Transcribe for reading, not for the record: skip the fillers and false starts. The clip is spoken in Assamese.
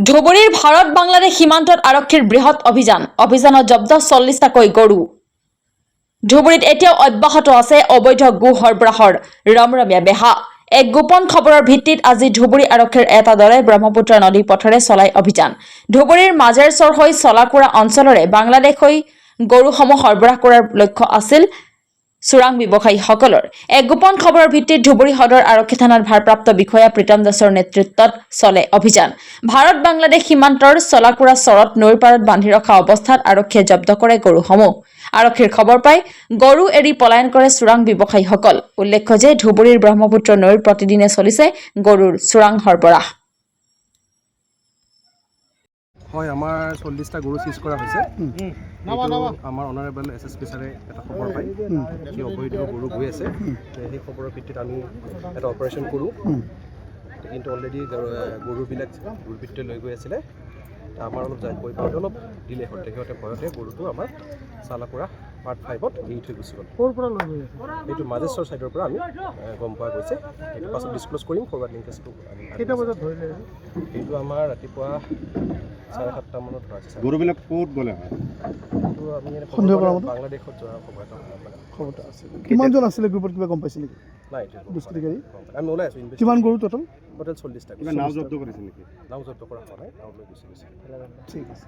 ধুবুৰীৰ ভাৰত বাংলাদেশ সীমান্তত আৰক্ষীৰ বৃহৎ অভিযানত জব্দ 40টাকৈ গৰু। ধুবুৰীত এতিয়াও অব্যাহত আছে অবৈধ গো সৰবৰাহৰ ৰমৰমীয়া বেহা। এক গোপন খবৰৰ ভিত্তিত আজি ধুবুৰী আৰক্ষীৰ এটা দলে ব্ৰহ্মপুত্ৰ নদী পথৰে চলাই অভিযান। ধুবুৰীৰ মাজেৰচৰ হৈ চলাকুৰা অঞ্চলৰে বাংলাদেশ হৈ গৰুসমূহ সৰবৰাহ কৰাৰ লক্ষ্য আছিল চোৰাং ব্যৱসায়ীসকলৰ। এক গোপন খবৰৰ ভিত্তিত ধুবুৰী সদৰ আৰক্ষী থানাৰ ভাৰপ্ৰাপ্ত বিষয়া প্ৰীতম দাসৰ নেতৃত্বত চলে অভিযান। ভাৰত বাংলাদেশ সীমান্তৰ চলাকুৰা চৰত নৈৰ পাৰত বান্ধি ৰখা অৱস্থাত আৰক্ষীয়ে জব্দ কৰে গৰুসমূহ। আৰক্ষীৰ খবৰ পাই গৰু এৰি পলায়ন কৰে চোৰাং ব্যৱসায়ীসকল। উল্লেখ্য যে ধুবুৰীৰ ব্ৰহ্মপুত্ৰ নৈৰ প্ৰতিদিনে চলিছে গৰুৰ চোৰাং সৰবৰাহ। হয়, আমাৰ 40টা গৰু চিজ কৰা হৈছে। আমাৰ অনাৰেবল SSP ছাৰে এটা খবৰ পাই কি অবৈধ গৰু গৈ আছে, সেই খবৰৰ ভিত্তিত আমি এটা অপাৰেশ্যন কৰোঁ। কিন্তু অলৰেডি গৰুবিলাক দুৰ্বৃত্তই লৈ গৈ আছিলে। আমাৰ অলপ গৈ পাওঁতে অলপ দিলে হ'ল। তেখেতে ভয়তে গৰুটো আমাৰ চালাকুৰা পাৰ্ট 5ত এৰি থৈ গুচি গ'ল। ক'ৰ পৰা লৈ গৈ আছে? এইটো মাজেশ্বৰ ছাইডৰ পৰা আমি গম পোৱা গৈছে। এইটো পাছত ডিছক্ল'জ কৰিম ফৰৱাৰ্ড লিংকেজটো। কেইটা বজাত ধৰিলে? এইটো আমাৰ ৰাতিপুৱা 7:30 মানত ধৰা আছে। গৰুবিলাক ক'ত গ'লে হয়? এইটো আমি বাংলাদেশত যোৱা খবৰ এটা খবৰটা আছে। কিমানজন আছিলে গ্ৰুপত, কিবা গম পাইছে নেকি? নাই, দুষ্কৃতিকাৰী আমি ওলাই আছোঁ। কিমান গৰু টোটেল? 40টা। নাও জব্দ কৰিছে নেকি? নাও জব্দ কৰা হোৱা নাই, নাও লৈ গুচি গৈছে। ঠিক আছে।